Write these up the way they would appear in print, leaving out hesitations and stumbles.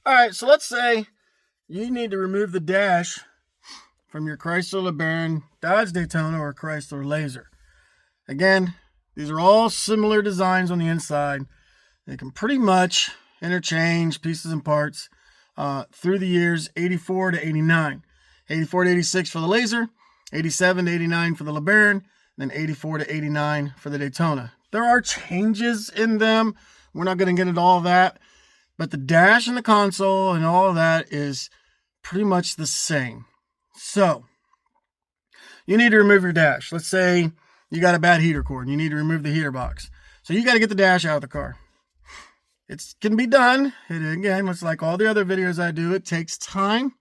All right, so let's say you need to remove the dash from your Chrysler LeBaron, Dodge Daytona, or Chrysler Laser. Again, these are all similar designs on the inside. They can pretty much interchange pieces and parts through the years 84 to 89. 84 to 86 for the Laser, 87 to 89 for the LeBaron, then 84 to 89 for the Daytona. There are changes in them. We're not going to get into all of that. But the dash and the console and all of that is pretty much the same. So, you need to remove your dash. Let's say you got a bad heater cord and you need to remove the heater box. So you got to get the dash out of the car. It can be done. Again, it's like all the other videos I do. It takes time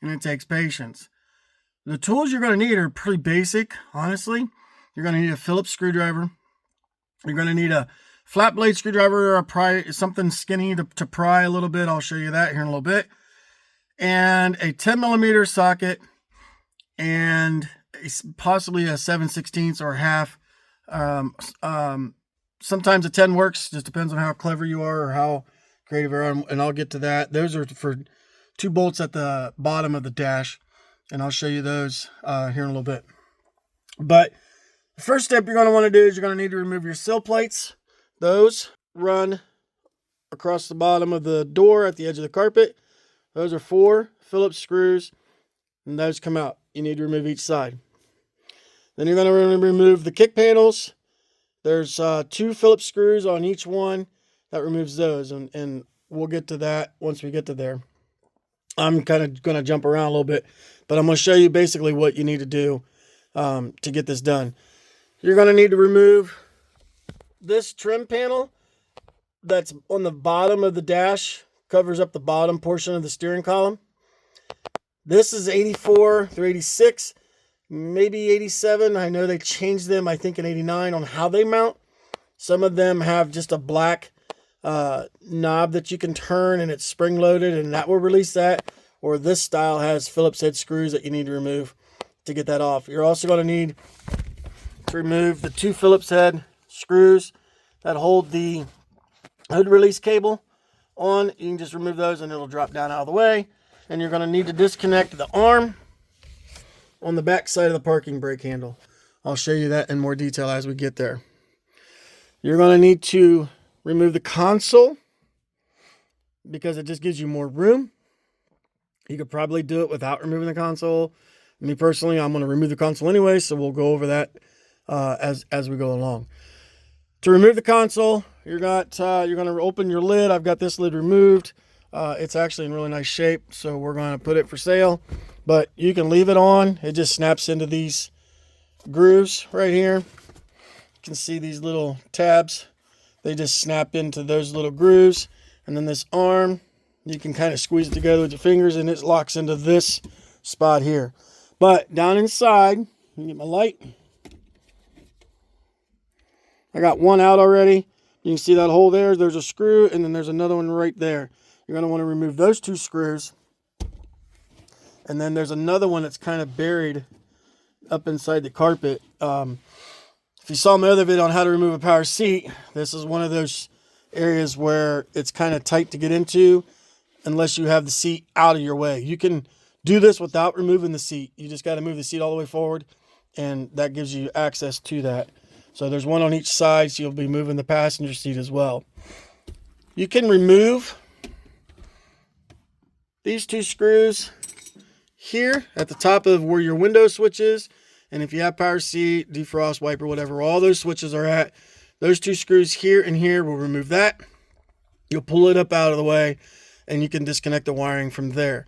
and it takes patience. The tools you're going to need are pretty basic, honestly. You're going to need a Phillips screwdriver. You're going to need a flat blade screwdriver or something skinny to pry a little bit. I'll show you that here in a little bit. And a 10 millimeter socket and possibly a 7/16 or half. Sometimes a 10 works, just depends on how clever you are or how creative you are, and I'll get to that. Those are for 2 bolts at the bottom of the dash, and I'll show you those here in a little bit. But the first step you're going to want to do is you're going to need to remove your sill plates. Those run across the bottom of the door at the edge of the carpet. Those are 4 Phillips screws, and those come out. You need to remove each side. Then you're going to remove the kick panels. There's 2 Phillips screws on each one. That removes those, and we'll get to that once we get to there. I'm kind of going to jump around a little bit, but I'm going to show you basically what you need to do to get this done. You're going to need to remove this trim panel that's on the bottom of the dash, covers up the bottom portion of the steering column. This is 84 through 86, maybe 87. I know they changed them, I think, in 89 on how they mount. Some of them have just a black knob that you can turn and it's spring-loaded, and that will release that. Or this style has Phillips head screws that you need to remove to get that off. You're also going to need to remove the 2 Phillips head screws that hold the hood release cable on. You can just remove those and it'll drop down out of the way. And you're going to need to disconnect the arm on the back side of the parking brake handle. I'll show you that in more detail as we get there. You're going to need to remove the console because it just gives you more room. You could probably do it without removing the console. Me personally, I'm going to remove the console anyway, so we'll go over that as we go along. To remove the console, you're going to open your lid. I've got this lid removed. It's actually in really nice shape, so we're going to put it for sale. But you can leave it on. It just snaps into these grooves right here. You can see these little tabs. They just snap into those little grooves. And then this arm, you can kind of squeeze it together with your fingers, and it locks into this spot here. But down inside, let me get my light. I got one out already. You can see that hole there. There's a screw, and then there's another one right there. You're going to want to remove those 2 screws. And then there's another one that's kind of buried up inside the carpet. If you saw my other video on how to remove a power seat, this is one of those areas where it's kind of tight to get into unless you have the seat out of your way. You can do this without removing the seat. You just got to move the seat all the way forward, and that gives you access to that. So there's one on each side, so you'll be moving the passenger seat as well. You can remove these 2 screws here at the top of where your window switch is. And if you have power seat, defrost, wiper, whatever, all those switches are at, those 2 screws here and here will remove that. You'll pull it up out of the way, and you can disconnect the wiring from there.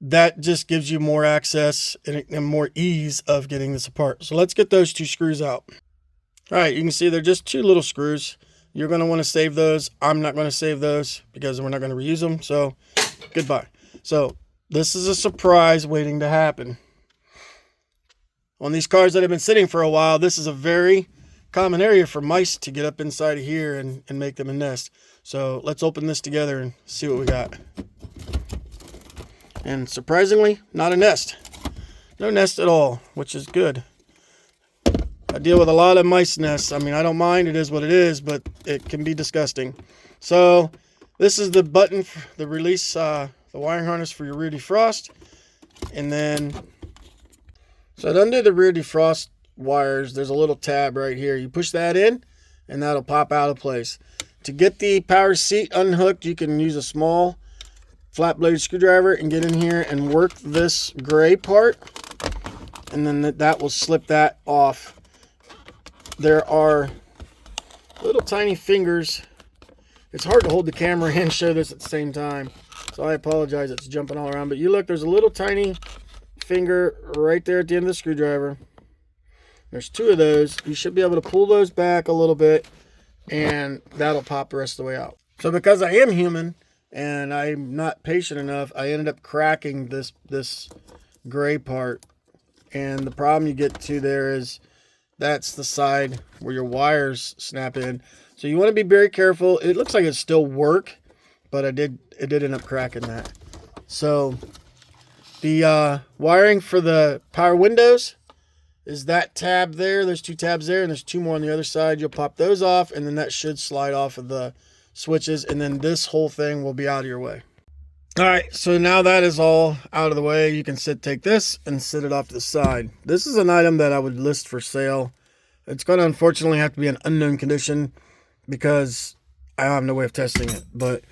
That just gives you more access and more ease of getting this apart. So let's get those 2 screws out. All right, you can see they're just 2 little screws. You're going to want to save those. I'm not going to save those because we're not going to reuse them. So goodbye. So this is a surprise waiting to happen. On these cars that have been sitting for a while, this is a very common area for mice to get up inside of here and make them a nest. So let's open this together and see what we got. And surprisingly, not a nest. No nest at all, which is good. I deal with a lot of mice nests. I mean, I don't mind. It is what it is, but it can be disgusting. So This is the button for the release, the wiring harness for your rear defrost. And then, so under the rear defrost wires, there's a little tab right here. You push that in and that'll pop out of place. To get the power seat unhooked, you can use a small flat blade screwdriver and get in here and work this gray part, and then that will slip that off. There are little tiny fingers. It's hard to hold the camera and show this at the same time, so I apologize, it's jumping all around. But you look, there's a little tiny finger right there at the end of the screwdriver. There's two of those. You should be able to pull those back a little bit and that'll pop the rest of the way out. So because I am human and I'm not patient enough, I ended up cracking this gray part. And the problem you get to there is that's the side where your wires snap in. So you want to be very careful. It looks like it still work, but it did end up cracking that. So the wiring for the power windows is that tab there. There's two tabs there, and there's two more on the other side. You'll pop those off, and then that should slide off of the switches, and then this whole thing will be out of your way. All right, so now that is all out of the way, you can take this and sit it off to the side. This is an item that I would list for sale. It's going to unfortunately have to be an unknown condition because I have no way of testing it. But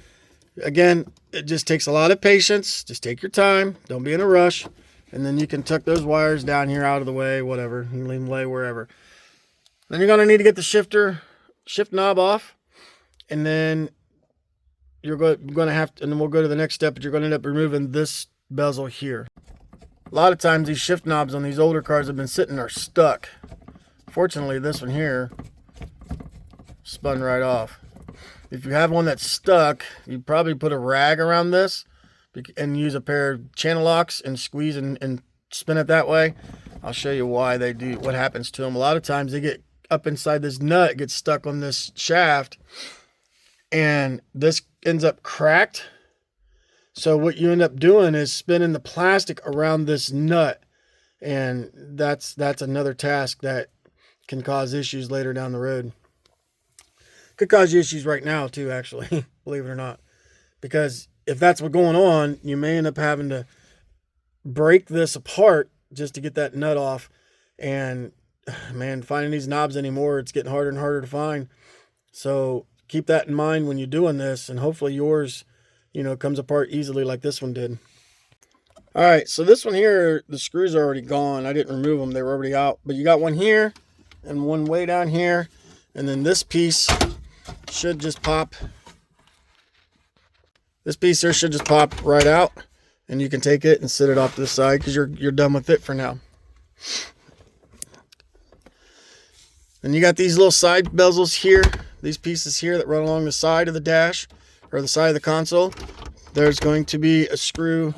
again, it just takes a lot of patience. Just take your time. Don't be in a rush. And then you can tuck those wires down here out of the way, whatever. You can leave them lay wherever. Then you're going to need to get the shift knob off. And then you're going to have to, and then we'll go to the next step, but you're going to end up removing this bezel here. A lot of times these shift knobs on these older cars have been sitting there stuck. Fortunately, this one here spun right off. If you have one that's stuck, you probably put a rag around this and use a pair of channel locks and squeeze and spin it that way. I'll show you why they do, what happens to them. A lot of times they get up inside this nut, gets stuck on this shaft, and this ends up cracked. So what you end up doing is spinning the plastic around this nut, and that's another task that can cause issues later down the road. Could cause you issues right now too, actually, believe it or not, because if that's what's going on, you may end up having to break this apart just to get that nut off. And man, finding these knobs anymore, it's getting harder and harder to find. So keep that in mind when you're doing this, and hopefully yours, comes apart easily like this one did. All right, so this one here, the screws are already gone. I didn't remove them, they were already out. But you got one here and one way down here, and then this piece should just pop. This piece here should just pop right out, and you can take it and sit it off to the side because you're done with it for now. And you got these little side bezels here, these pieces here that run along the side of the dash or the side of the console. There's going to be a screw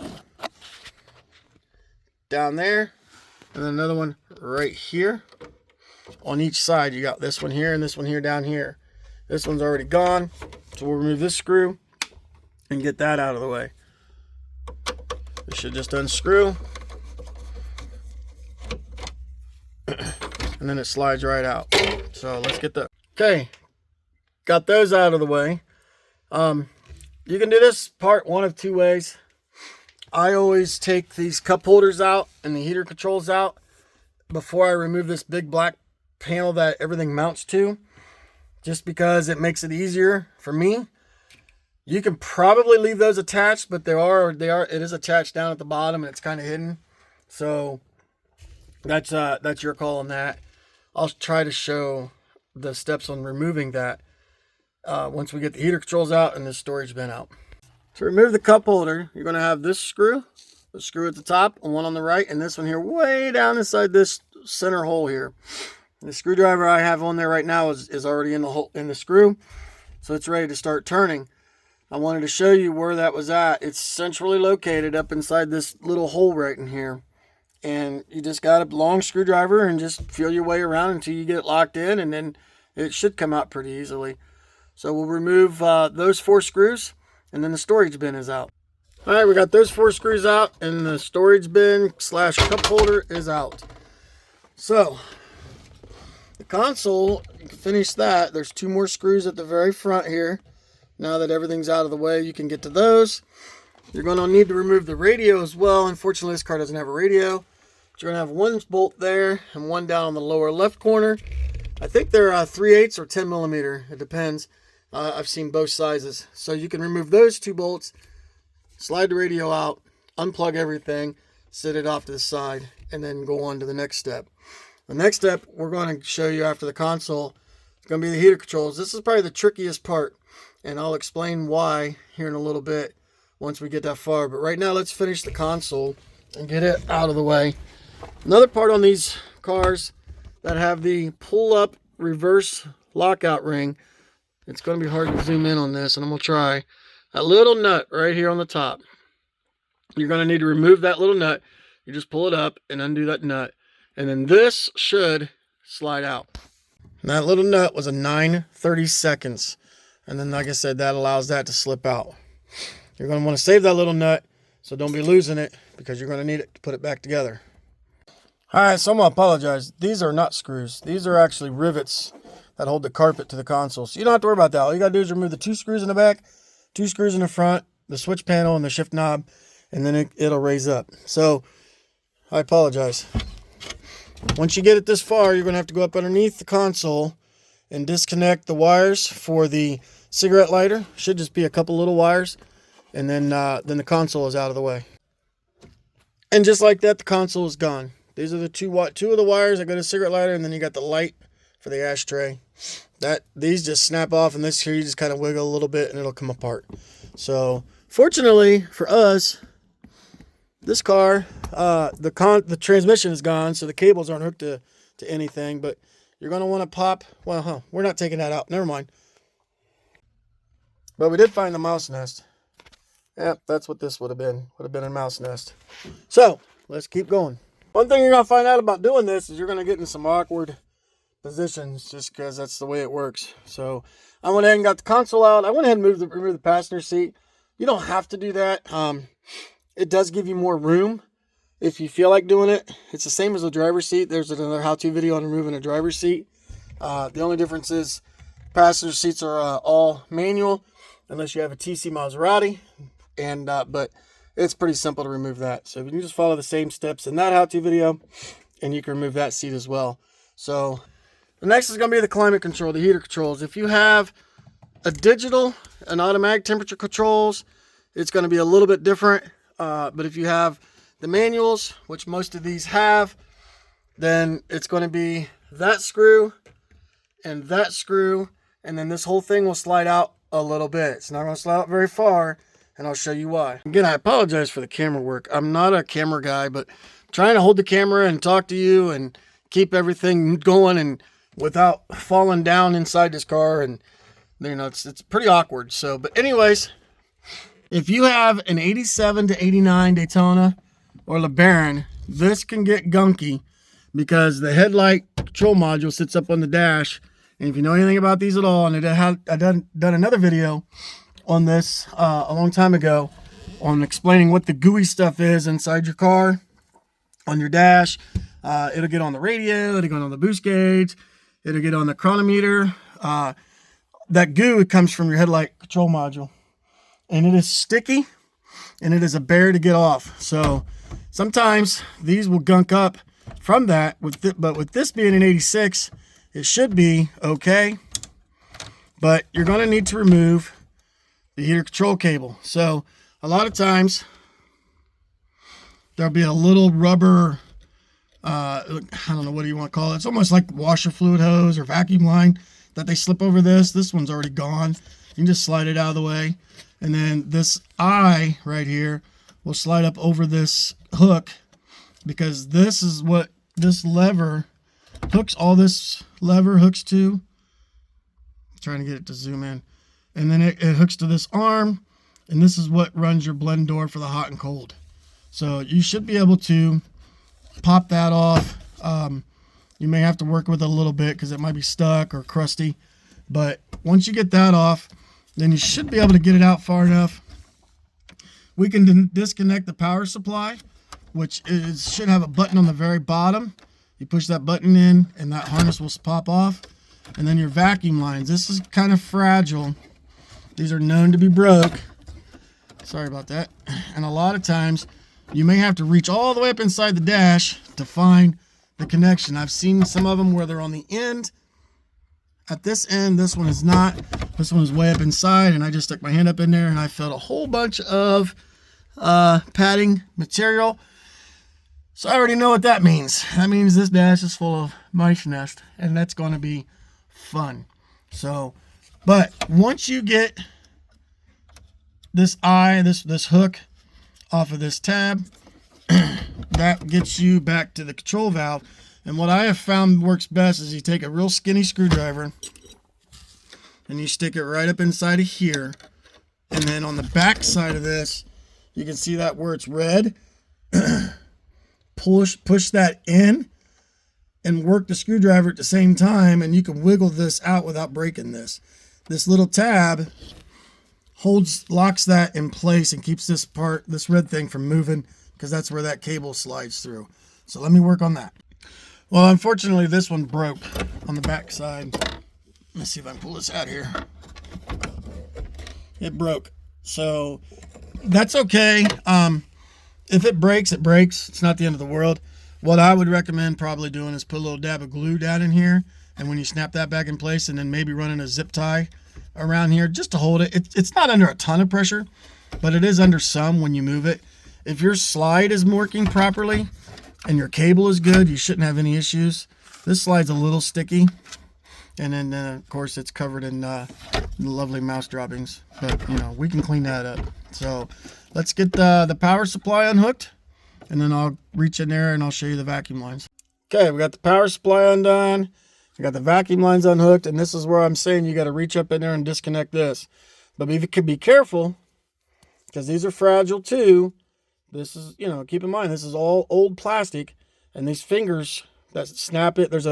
down there and then another one right here. On each side, you got this one here and this one here down here. This one's already gone, so we'll remove this screw and get that out of the way. We should just unscrew, and then it slides right out. So let's get that. Okay, got those out of the way. You can do this part one of two ways. I always take these cup holders out and the heater controls out before I remove this big black panel that everything mounts to, just because it makes it easier for me. You can probably leave those attached, but it is attached down at the bottom and it's kind of hidden. So that's your call on that. I'll try to show the steps on removing that once we get the heater controls out and the storage bin out. To remove the cup holder, you're going to have this screw, the screw at the top and one on the right, and this one here way down inside this center hole here. The screwdriver I have on there right now is already in the hole, in the screw, so it's ready to start turning. I wanted to show you where that was at. It's centrally located up inside this little hole right in here. And you just got a long screwdriver and just feel your way around until you get it locked in, and then it should come out pretty easily. So we'll remove those 4 screws, and then the storage bin is out. All right, we got those 4 screws out, and the storage bin / cup holder is out. So the console, finish that. There's 2 more screws at the very front here. Now that everything's out of the way, you can get to those. You're going to need to remove the radio as well. Unfortunately, this car doesn't have a radio. But you're going to have one bolt there and one down on the lower left corner. I think they're 3/8 or 10 millimeter. It depends. I've seen both sizes. So you can remove those 2 bolts, slide the radio out, unplug everything, set it off to the side, and then go on to the next step. The next step we're going to show you after the console is going to be the heater controls. This is probably the trickiest part, and I'll explain why here in a little bit once we get that far. But right now, let's finish the console and get it out of the way. Another part on these cars that have the pull-up reverse lockout ring, it's going to be hard to zoom in on this, and I'm going to try. That little nut right here on the top, you're going to need to remove that little nut. You just pull it up and undo that nut, and then this should slide out. And that little nut was a 9/32, and then like I said, that allows that to slip out. You're going to want to save that little nut, so don't be losing it, because you're going to need it to put it back together. Alright, so I'm going to apologize. These are not screws. These are actually rivets that hold the carpet to the console. So you don't have to worry about that. All you got to do is remove the 2 screws in the back, 2 screws in the front, the switch panel, and the shift knob, and then it'll raise up. So I apologize. Once you get it this far, you're going to have to go up underneath the console and disconnect the wires for the cigarette lighter. Should just be a couple little wires, and then the console is out of the way. And just like that, the console is gone. These are the two of the wires that go to the cigarette lighter, and then you got the light for the ashtray. These just snap off, and this here you just kind of wiggle a little bit and it'll come apart. So fortunately for us, this car, the transmission is gone, so the cables aren't hooked to anything. But you're going to want to pop. Well, we're not taking that out. Never mind. But we did find the mouse nest. Yep, that's what this would have been. Would have been a mouse nest. So let's keep going. One thing you're going to find out about doing this is you're going to get in some awkward positions just because that's the way it works. So I went ahead and got the console out. I went ahead and removed the passenger seat. You don't have to do that. It does give you more room if you feel like doing it. It's the same as the driver's seat. There's another how-to video on removing a driver's seat. The only difference is passenger seats are all manual unless you have a TC Maserati. But it's pretty simple to remove that. So you can just follow the same steps in that how-to video, and you can remove that seat as well. So the next is going to be the climate control, the heater controls. If you have a digital and automatic temperature controls, it's going to be a little bit different. But if you have the manuals, which most of these have, then it's going to be that screw, and then this whole thing will slide out a little bit. It's not going to slide out very far, and I'll show you why. Again, I apologize for the camera work. I'm not a camera guy, but trying to hold the camera and talk to you and keep everything going and without falling down inside this car, and it's pretty awkward. So, but anyways, if you have an 87 to 89 Daytona or LeBaron, this can get gunky because the headlight control module sits up on the dash. And if you know anything about these at all, and I've done another video on this a long time ago on explaining what the gooey stuff is inside your car on your dash. It'll get on the radio, it'll get on the boost gauge, it'll get on the chronometer. That goo comes from your headlight control module, and it is sticky and it is a bear to get off. So sometimes these will gunk up from that, but with this being an 86, it should be okay. But you're going to need to remove the heater control cable. So a lot of times there'll be a little rubber, I don't know, what do you want to call it? It's almost like washer fluid hose or vacuum line that they slip over this. This one's already gone. You can just slide it out of the way. And then this eye right here will slide up over this hook, because this is what this lever hooks, all this lever hooks to. I'm trying to get it to zoom in. And then it hooks to this arm, and this is what runs your blend door for the hot and cold. So you should be able to pop that off. You may have to work with it a little bit because it might be stuck or crusty. But once you get that off, then you should be able to get it out far enough. We can disconnect the power supply, which should have a button on the very bottom. You push that button in, and that harness will pop off. And then your vacuum lines. This is kind of fragile, These are known to be broke. Sorry about that. And a lot of times you may have to reach all the way up inside the dash to find the connection. I've seen some of them where they're on the end. At this end, this one is not. This one is way up inside, and I just stuck my hand up in there and I felt a whole bunch of padding material. So I already know what that means. That means this dash is full of mice nest, and that's going to be fun. So, but once you get this this hook off of this tab, that gets you back to the control valve. And what I have found works best is you take a real skinny screwdriver and you stick it right up inside of here. And then on the back side of this, you can see that where it's red. Push that in and work the screwdriver at the same time, and you can wiggle this out without breaking this. This little tab locks that in place and keeps this red thing from moving, because that's where that cable slides through. So let me work on that. Well, unfortunately, this one broke on the back side. Let's see if I can pull this out here. It broke. So that's okay. If it breaks, it breaks. It's not the end of the world. What I would recommend probably doing is put a little dab of glue down in here, and when you snap that back in place, and then maybe running a zip tie around here just to hold it. It's not under a ton of pressure, but it is under some when you move it. If your slide is working properly and your cable is good, you shouldn't have any issues. This slide's a little sticky, and then of course it's covered in lovely mouse droppings, but you know, we can clean that up. So let's get the power supply unhooked, and then I'll reach in there and I'll show you the vacuum lines. Okay, we got the power supply undone. I got the vacuum lines unhooked, and this is where I'm saying you got to reach up in there and disconnect this. But you could be careful, because these are fragile too. This is, you know, keep in mind, this is all old plastic, and these fingers that snap it, there's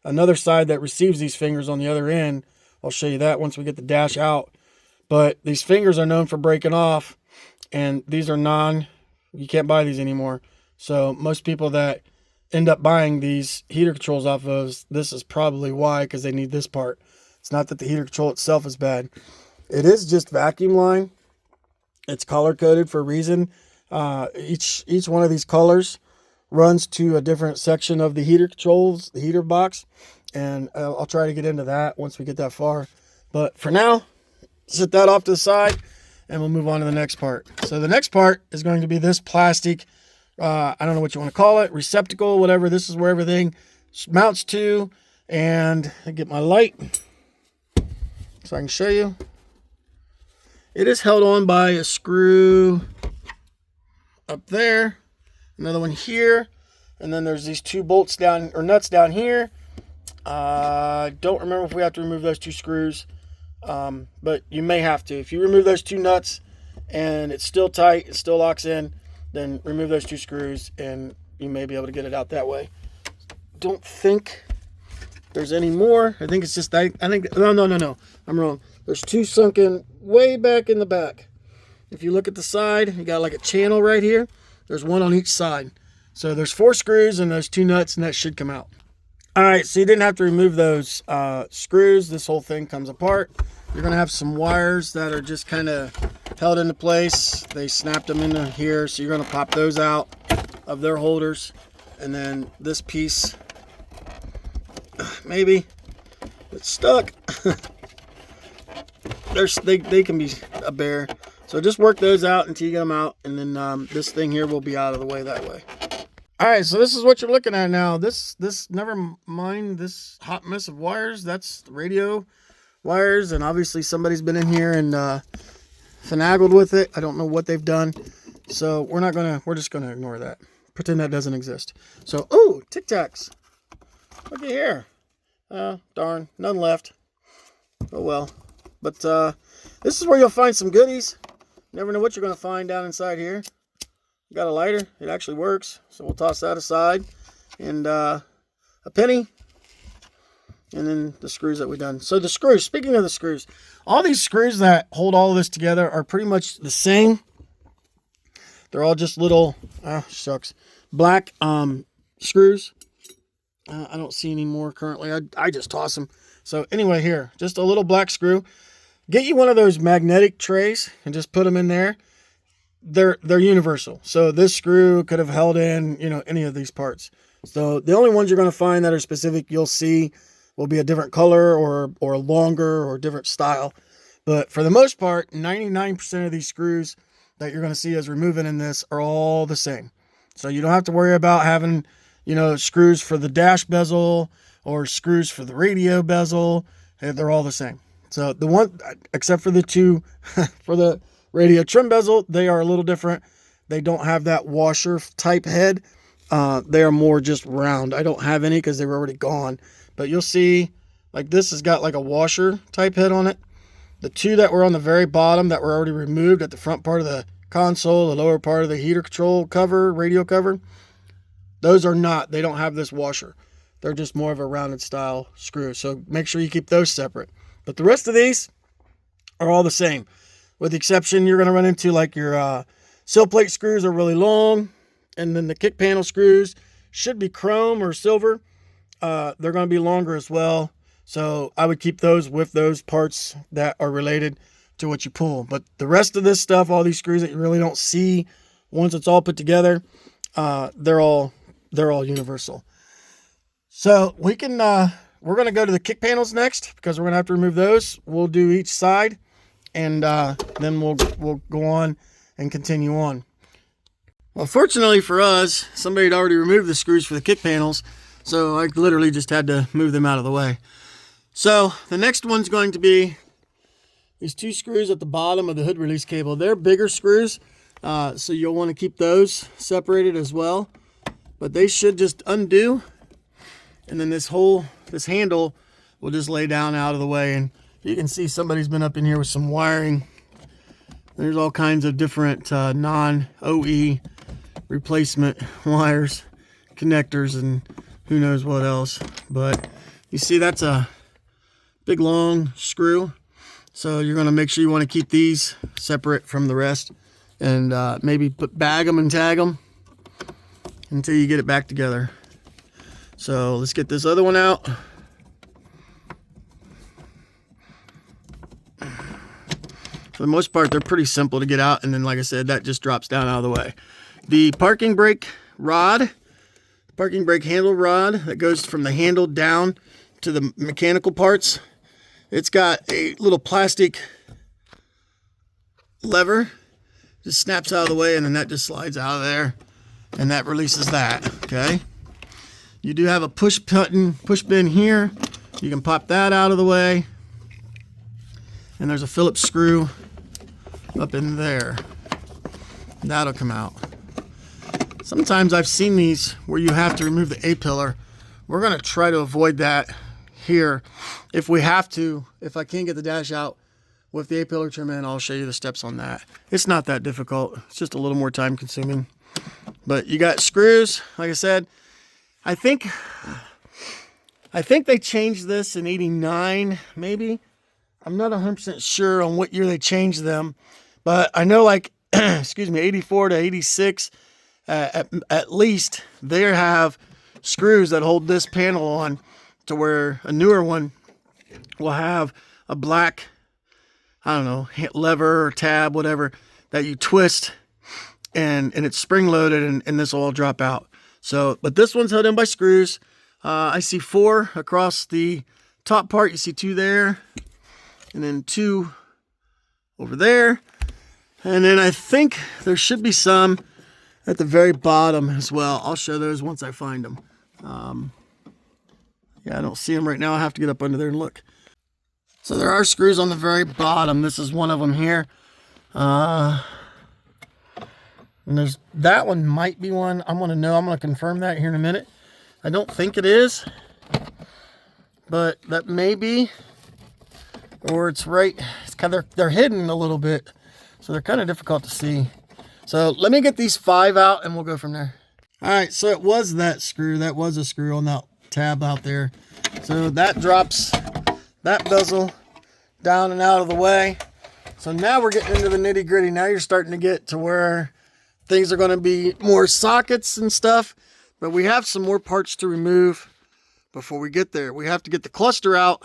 another side that receives these fingers on the other end. I'll show you that once we get the dash out. But these fingers are known for breaking off, and these are you can't buy these anymore. So most people that end up buying these heater controls off of, this is probably why, because they need this part. It's not that the heater control itself is bad. It is just vacuum line. It's color coded for a reason. Each one of these colors runs to a different section of the heater controls, the heater box, and I'll try to get into that once we get that far. But for now, set that off to the side, and we'll move on to the next part. So the next part is going to be this plastic, I don't know what you want to call it, receptacle, whatever. This is where everything mounts to. And I get my light so I can show you. It is held on by a screw up there, another one here, and then there's these two bolts down, or nuts down here. I don't remember if we have to remove those two screws, but you may have to. If you remove those two nuts and it's still tight, it still locks in, then remove those two screws and you may be able to get it out that way. Don't think there's any more. I think it's just, no, I'm wrong. There's two sunken way back in the back. If you look at the side, you got like a channel right here. There's one on each side. So there's 4 screws and those 2 nuts, and that should come out. All right, so you didn't have to remove those screws. This whole thing comes apart. You're gonna have some wires that are just kind of held into place. They snapped them into here, so you're gonna pop those out of their holders. And then this piece, maybe it's stuck. They can be a bear. So just work those out until you get them out, and then this thing here will be out of the way that way. All right, so this is what you're looking at now. This never mind this hot mess of wires. That's the radio wires, and obviously somebody's been in here and finagled with it. I don't know what they've done, so we're just gonna ignore that. Pretend that doesn't exist. So, ooh, Tic Tacs. Look at here. Darn, none left. Oh well. But this is where you'll find some goodies. Never know what you're going to find down inside here. Got a lighter. It actually works. So we'll toss that aside. And a penny. And then the screws that we've done. So the screws, speaking of the screws, all these screws that hold all of this together are pretty much the same. They're all just little, black screws. I don't see any more currently. I just toss them. So anyway, here, just a little black screw. get you one of those magnetic trays and just put them in there. They're universal. So this screw could have held in, you know, any of these parts. So the only ones you're going to find that are specific you'll see will be a different color or longer or different style. But for the most part, 99% of these screws that you're going to see us removing in this are all the same. So you don't have to worry about having, you know, screws for the dash bezel or screws for the radio bezel. They're all the same. So the one, except for the two for the radio trim bezel, they are a little different. They don't have that washer type head. They are more just round. I don't have any because they were already gone. But you'll see, like this has got like a washer type head on it. The two that were on the very bottom that were already removed at the front part of the console, the lower part of the heater control cover, radio cover, those are not, they don't have this washer. They're just more of a rounded style screw. So make sure you keep those separate. But the rest of these are all the same. With the exception, you're going to run into like your sill plate screws are really long. And then the kick panel screws should be chrome or silver. They're going to be longer as well. So I would keep those with those parts that are related to what you pull. But the rest of this stuff, all these screws that you really don't see once it's all put together, they're all universal. So we can, we're going to go to the kick panels next because we're going to have to remove those. We'll do each side and then we'll go on and continue on. Well, fortunately for us, somebody had already removed the screws for the kick panels. So I literally just had to move them out of the way. So the next one's going to be these two screws at the bottom of the hood release cable. They're bigger screws, so you'll want to keep those separated as well. But they should just undo, and then this handle will just lay down out of the way. And you can see somebody's been up in here with some wiring. There's all kinds of different non-OE replacement wires, connectors, and who knows what else. But you see that's a big long screw. So you're going to make sure you want to keep these separate from the rest and maybe bag them and tag them until you get it back together. So let's get this other one out. For the most part, they're pretty simple to get out. And then, like I said, that just drops down out of the way. The parking brake rod, parking brake handle rod that goes from the handle down to the mechanical parts. It's got a little plastic lever, just snaps out of the way, and then that just slides out of there, and that releases that. Okay. You do have a push pin here. You can pop that out of the way, and there's a Phillips screw up in there. That'll come out. Sometimes I've seen these where you have to remove the A-pillar. We're going to try to avoid that here. If we have to, if I can't get the dash out with the A-pillar trim in, I'll show you the steps on that. It's not that difficult. It's just a little more time consuming. But you got screws, like I said. I think they changed this in 89, maybe. I'm not 100% sure on what year they changed them. But I know like, excuse me, 84 to 86, at least they have screws that hold this panel on, to where a newer one will have a black, I don't know, lever or tab, whatever, that you twist and it's spring loaded and this will all drop out. So, but this one's held in by screws. I see 4 across the top part. You see 2 there and then 2 over there. And then I think there should be some at the very bottom as well. I'll show those once I find them. Yeah, I don't see them right now. I have to get up under there and look. So there are screws on the very bottom. This is one of them here. And there's that one might be one. I'm going to confirm that here in a minute. I don't think it is, but that may be, or it's right. It's kind of, they're hidden a little bit, so they're kind of difficult to see. So let me get these 5 out and we'll go from there. All right, so it was that screw. That was a screw on that tab out there. So that drops that bezel down and out of the way. So now we're getting into the nitty gritty. Now you're starting to get to where things are going to be more sockets and stuff, but we have some more parts to remove before we get there. We have to get the cluster out,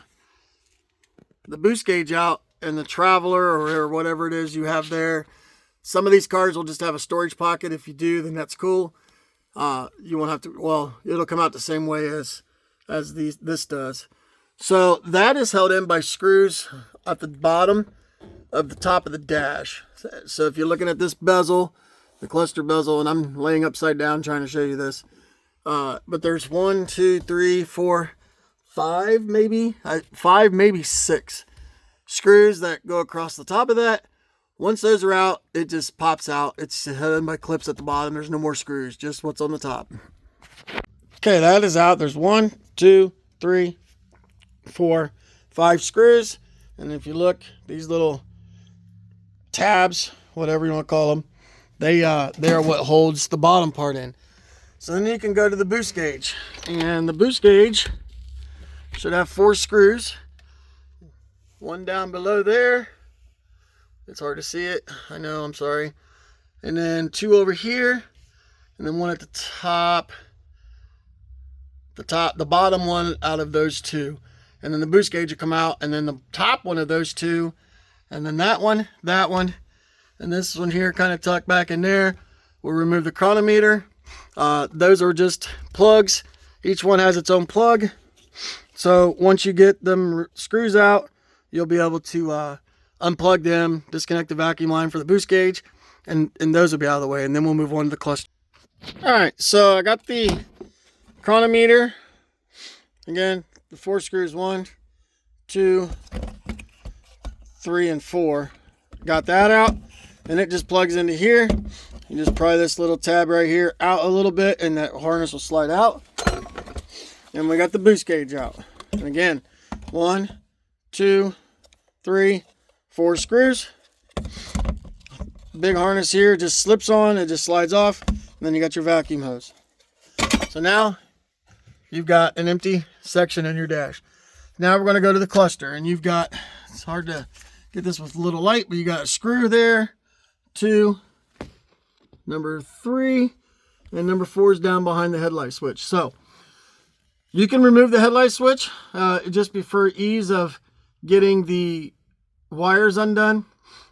the boost gauge out, and the Traveler or whatever it is you have there. Some of these cars will just have a storage pocket. If you do, then that's cool. You won't have to, well, it'll come out the same way as this does. So that is held in by screws at the bottom of the top of the dash. So if you're looking at this bezel, the cluster bezel, and I'm laying upside down trying to show you this, but there's 1, 2, 3, 4, 5 maybe, 5, maybe 6 screws that go across the top of that. Once those are out, it just pops out. It's held in by clips at the bottom. There's no more screws, just what's on the top. Okay, that is out. There's 1, 2, 3, 4, 5 screws. And if you look, these little tabs, whatever you want to call them, they are what holds the bottom part in. So then you can go to the boost gauge. And the boost gauge should have 4 screws. One down below there. It's hard to see it. I know, I'm sorry. And then 2 over here. And then 1 at the top. The bottom one out of those 2. And then the boost gauge will come out. And then the top one of those 2. And then that one. And this one here kind of tucked back in there. We'll remove the chronometer. Those are just plugs. Each one has its own plug. So once you get them screws out, you'll be able to unplug them, disconnect the vacuum line for the boost gauge, and those will be out of the way, and then we'll move on to the cluster. All right, so I got the chronometer. Again, the 4 screws, 1, 2, 3, and 4. Got that out, and it just plugs into here. You just pry this little tab right here out a little bit, and that harness will slide out. And we got the boost gauge out. And again, 1, 2, 3, 4 screws. Big harness here just slips on, it just slides off, and then you got your vacuum hose. So now you've got an empty section in your dash. Now we're going to go to the cluster, and you've got, it's hard to get this with a little light, but you got a screw there, 2, number 3, and number 4 is down behind the headlight switch. So you can remove the headlight switch, just for ease of getting the wires undone,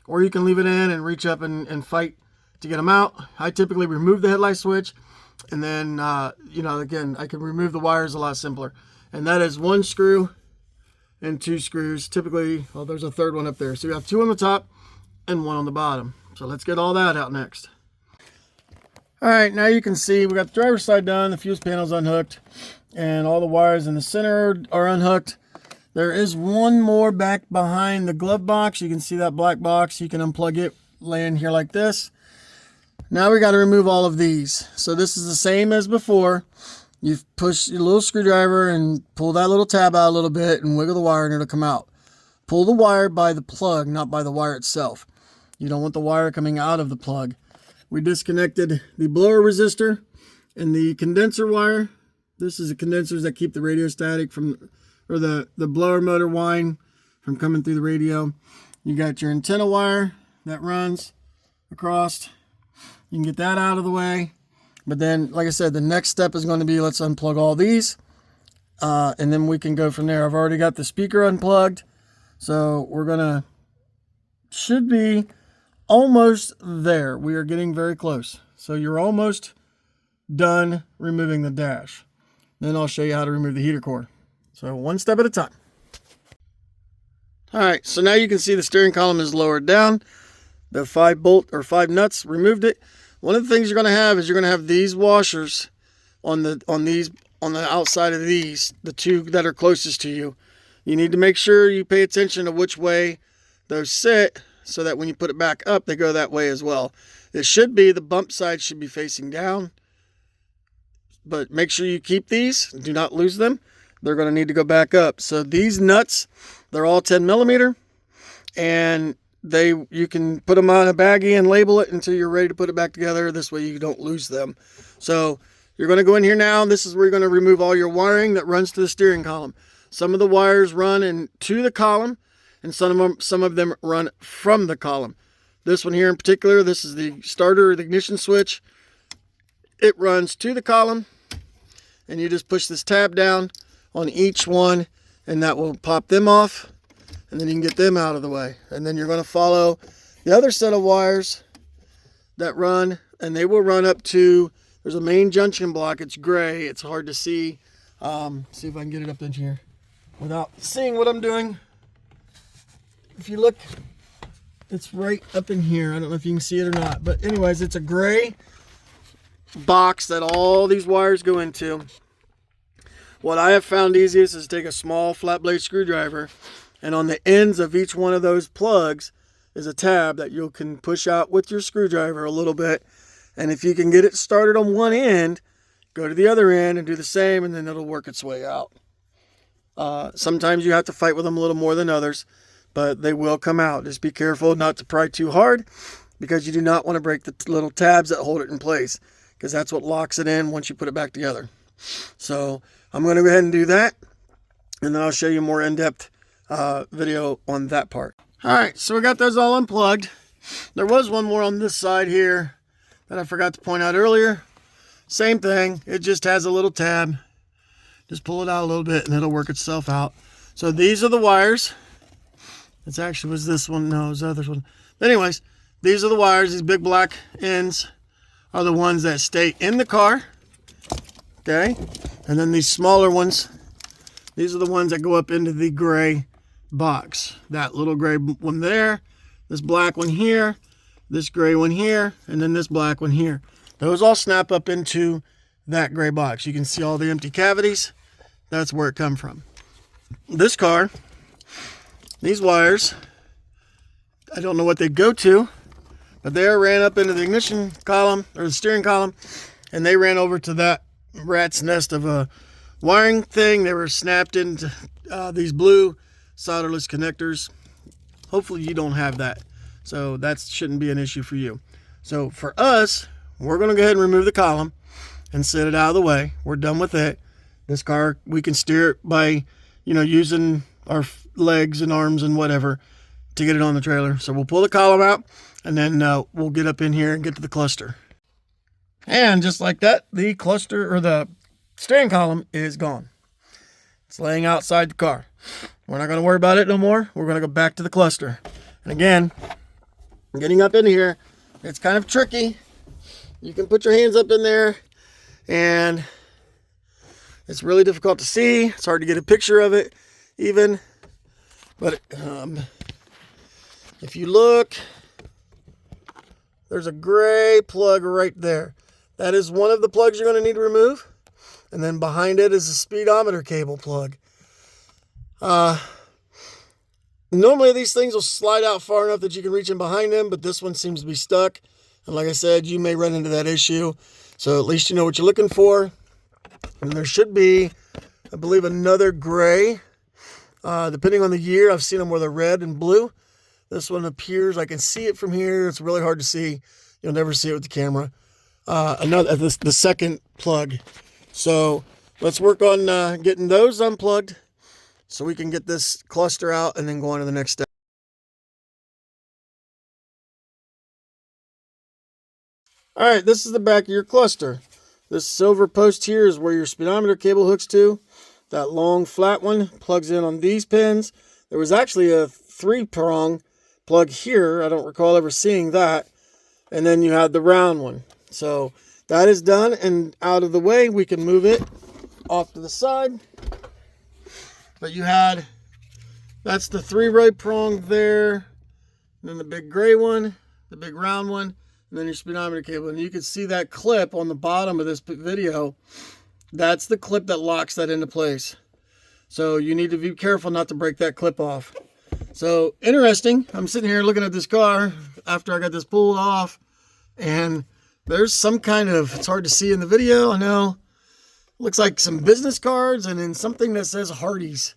or you can leave it in and reach up and fight to get them out. I typically remove the headlight switch, and then again, I can remove the wires a lot simpler. And that is 1 screw and 2 screws. Typically, well, there's a 3rd one up there. So you have 2 on the top and 1 on the bottom. So let's get all that out next. All right, now you can see we got the driver's side done, the fuse panel's unhooked, and all the wires in the center are unhooked. There is one more back behind the glove box. You can see that black box. You can unplug it laying here like this. Now we got to remove all of these. So this is the same as before. You push your little screwdriver and pull that little tab out a little bit and wiggle the wire and it'll come out. Pull the wire by the plug, not by the wire itself. You don't want the wire coming out of the plug. We disconnected the blower resistor and the condenser wire. This is the condensers that keep the radio static from, or the blower motor whine from coming through the radio. You got your antenna wire that runs across. You can get that out of the way. But then, like I said, the next step is going to be, let's unplug all these. And then we can go from there. I've already got the speaker unplugged. So we're going to, should be almost there. We are getting very close. So you're almost done removing the dash. Then I'll show you how to remove the heater core. So one step at a time. All right, so now you can see the steering column is lowered down. The 5 nuts removed it. One of the things you're going to have is you're going to have these washers on the outside of these, the 2 that are closest to you. You need to make sure you pay attention to which way those sit, so that when you put it back up, they go that way as well. It should be, the bump side should be facing down, but make sure you keep these. Do not lose them. They're going to need to go back up. So these nuts, they're all 10 millimeter, and you can put them on a baggie and label it until you're ready to put it back together. This way you don't lose them. So you're going to go in here now. This is where you're going to remove all your wiring that runs to the steering column. Some of the wires run into the column, and some of them run from the column. This one here in particular, this is the starter, the ignition switch. It runs to the column, and you just push this tab down on each one, and that will pop them off. and then you can get them out of the way. And then you're going to follow the other set of wires that run, and they will run up to, there's a main junction block. It's gray. It's hard to see. See if I can get it up in here without seeing what I'm doing. If you look, it's right up in here. I don't know if you can see it or not, but anyways, it's a gray box that all these wires go into. What I have found easiest is take a small flat blade screwdriver, and on the ends of each one of those plugs is a tab that you can push out with your screwdriver a little bit. And if you can get it started on one end, go to the other end and do the same, and then it'll work its way out. Sometimes you have to fight with them a little more than others, but they will come out. Just be careful not to pry too hard, because you do not want to break the little tabs that hold it in place, because that's what locks it in once you put it back together. So I'm going to go ahead and do that, and then I'll show you a more in-depth video on that part. All right, so we got those all unplugged. There was one more on this side here that I forgot to point out earlier. Same thing, it just has a little tab. Just pull it out a little bit and it'll work itself out. So these are the wires. It actually was this one, no, it was the other one. But anyways, these are the wires. These big black ends are the ones that stay in the car. Okay, and then these smaller ones, these are the ones that go up into the gray box. That little gray one there, this black one here, this gray one here, and then this black one here. Those all snap up into that gray box. You can see all the empty cavities. That's where it come from. This car, these wires, I don't know what they go to, but they ran up into the ignition column or the steering column, and they ran over to that rat's nest of a wiring thing. They were snapped into these blue solderless connectors. Hopefully you don't have that, so that shouldn't be an issue for you. So for us, we're going to go ahead and remove the column and set it out of the way. We're done with it. This car, we can steer it by, using our legs and arms and whatever to get it on the trailer. So we'll pull the column out, and then we'll get up in here and get to the cluster. And just like that, the cluster or the steering column is gone. It's laying outside the car. We're not going to worry about it no more. We're going to go back to the cluster. And again, getting up in here, it's kind of tricky. You can put your hands up in there, and it's really difficult to see. It's hard to get a picture of it even. But if you look, there's a gray plug right there. That is one of the plugs you're going to need to remove. And then behind it is a speedometer cable plug. Normally these things will slide out far enough that you can reach in behind them, but this one seems to be stuck. And like I said, you may run into that issue. So at least you know what you're looking for. And there should be, I believe, another gray. Depending on the year, I've seen them where they're red and blue. This one appears, I can see it from here. It's really hard to see. You'll never see it with the camera. The second plug. So let's work on getting those unplugged so we can get this cluster out and then go on to the next step. All right, this is the back of your cluster. This silver post here is where your speedometer cable hooks to. That long flat one plugs in on these pins. There was actually a 3-prong plug here. I don't recall ever seeing that. And then you had the round one. So that is done and out of the way. We can move it off to the side. But that's the 3-ray prong there. And then the big gray one, the big round one, and then your speedometer cable. And you can see that clip on the bottom of this video. That's the clip that locks that into place. So you need to be careful not to break that clip off. So interesting. I'm sitting here looking at this car after I got this pulled off, and there's some kind of, it's hard to see in the video, I know. Looks like some business cards and then something that says Hardee's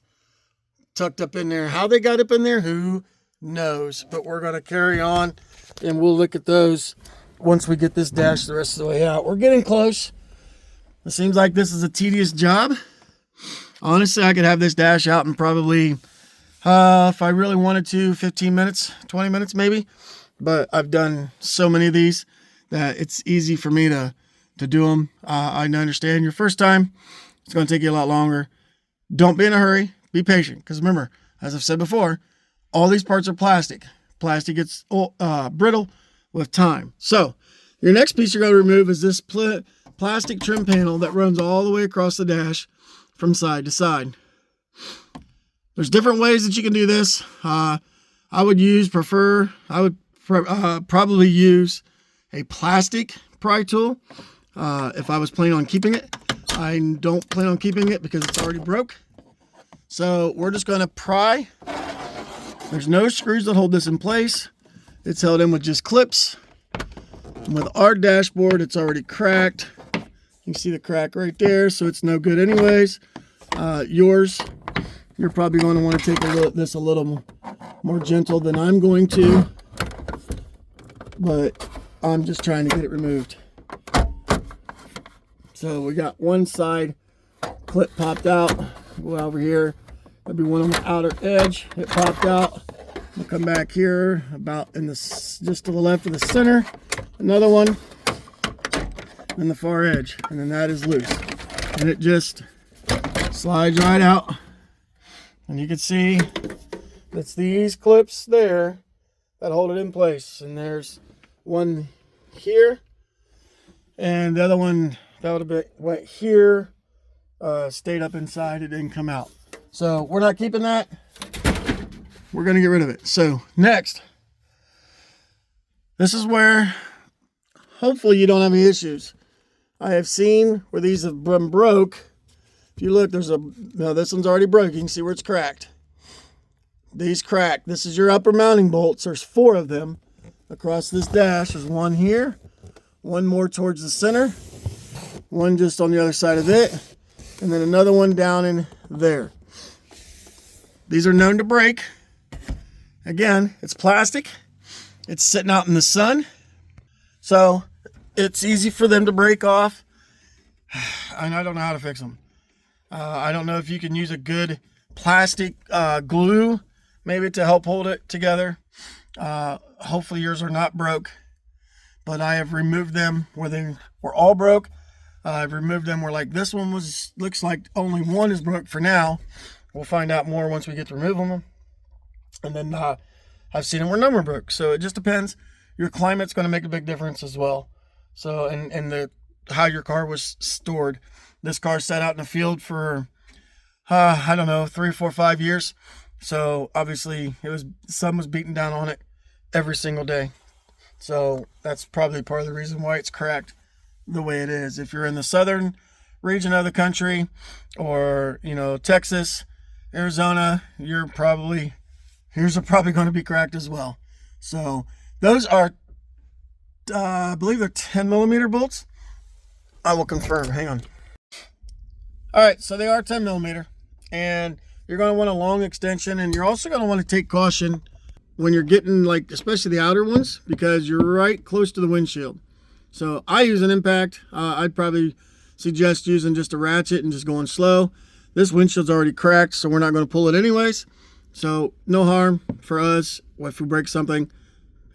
tucked up in there. How they got up in there, who knows? But we're going to carry on and we'll look at those once we get this dash the rest of the way out. We're getting close. It seems like this is a tedious job. Honestly, I could have this dash out in probably, if I really wanted to, 15 minutes, 20 minutes maybe. But I've done so many of these that it's easy for me to do them. I understand your first time, it's going to take you a lot longer. Don't be in a hurry. Be patient. Because remember, as I've said before, all these parts are plastic. Plastic gets brittle with time. So your next piece you're going to remove is this plastic trim panel that runs all the way across the dash from side to side. There's different ways that you can do this. I would probably use a plastic pry tool if I was planning on keeping it. I don't plan on keeping it because it's already broke. So we're just going to pry. There's no screws that hold this in place. It's held in with just clips. And with our dashboard, it's already cracked. You can see the crack right there, so it's no good anyways. You're probably going to want to take this a little more gentle than I'm going to, but I'm just trying to get it removed. So we got one side clip popped out. Go over here. That'd be one on the outer edge. It popped out. We'll come back here about just to the left of the center. Another one in the far edge, and then that is loose, and it just slides right out. And you can see it's these clips there that hold it in place. And there's one here, and the other one that would have been went here, stayed up inside. It didn't come out. So we're not keeping that. We're going to get rid of it. So next, this is where hopefully you don't have any issues. I have seen where these have been broke. If you look, this one's already broke. You can see where it's cracked. These cracked. This is your upper mounting bolts. There's 4 of them across this dash. There's one here, one more towards the center, one just on the other side of it, and then another one down in there. These are known to break. Again, it's plastic. It's sitting out in the sun, so it's easy for them to break off, and I don't know how to fix them. I don't know if you can use a good plastic glue maybe to help hold it together. Hopefully yours are not broke, but I have removed them where they were all broke. I've removed them where like this one looks like only one is broke for now. We'll find out more once we get to removing them. And then I've seen them where none were broke. So it just depends. Your climate's going to make a big difference as well. So and how your car was stored. This car sat out in the field for, I don't know, 3, 4, 5 years. So obviously the sun was beating down on it every single day. So that's probably part of the reason why it's cracked the way it is. If you're in the southern region of the country, or, Texas, Arizona, yours are probably going to be cracked as well. So those are, I believe they're 10 millimeter bolts. I will confirm. Hang on. All right, so they are 10 millimeter, and you're going to want a long extension, and you're also going to want to take caution when you're getting, especially the outer ones, because you're right close to the windshield. So I use an impact. I'd probably suggest using just a ratchet and just going slow. This windshield's already cracked, so we're not going to pull it anyways. So no harm for us. If we break something,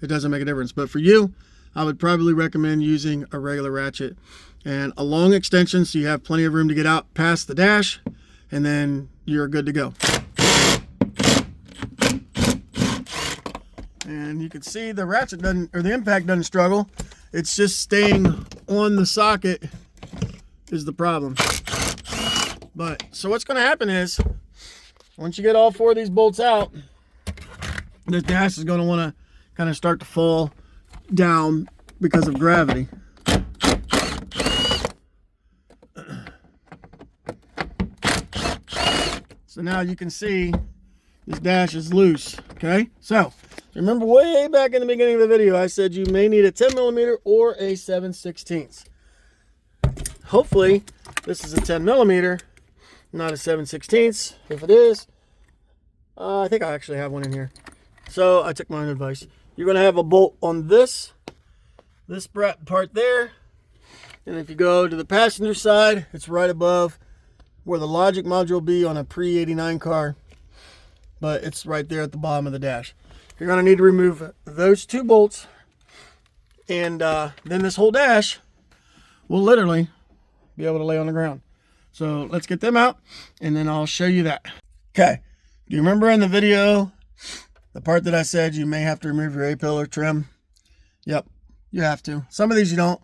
it doesn't make a difference. But for you, I would probably recommend using a regular ratchet and a long extension, so you have plenty of room to get out past the dash, and then you're good to go. And you can see the ratchet the impact doesn't struggle. It's just staying on the socket is the problem. But so what's going to happen is, once you get all 4 of these bolts out, this dash is going to want to kind of start to fall down because of gravity. So now you can see this dash is loose. Okay, so remember way back in the beginning of the video, I said you may need a 10 millimeter or a 7/16. Hopefully this is a 10 millimeter, not a 7/16. If it is, I think I actually have one in here. So I took my own advice. You're going to have a bolt on this part there, and if you go to the passenger side, it's right above where the logic module will be on a pre-89 car, but it's right there at the bottom of the dash. You're going to need to remove those 2 bolts, and then this whole dash will literally be able to lay on the ground. So let's get them out, and then I'll show you that. Okay, do you remember in the video, The part that I said you may have to remove your A-pillar trim. Yep, you have to. Some of these you don't.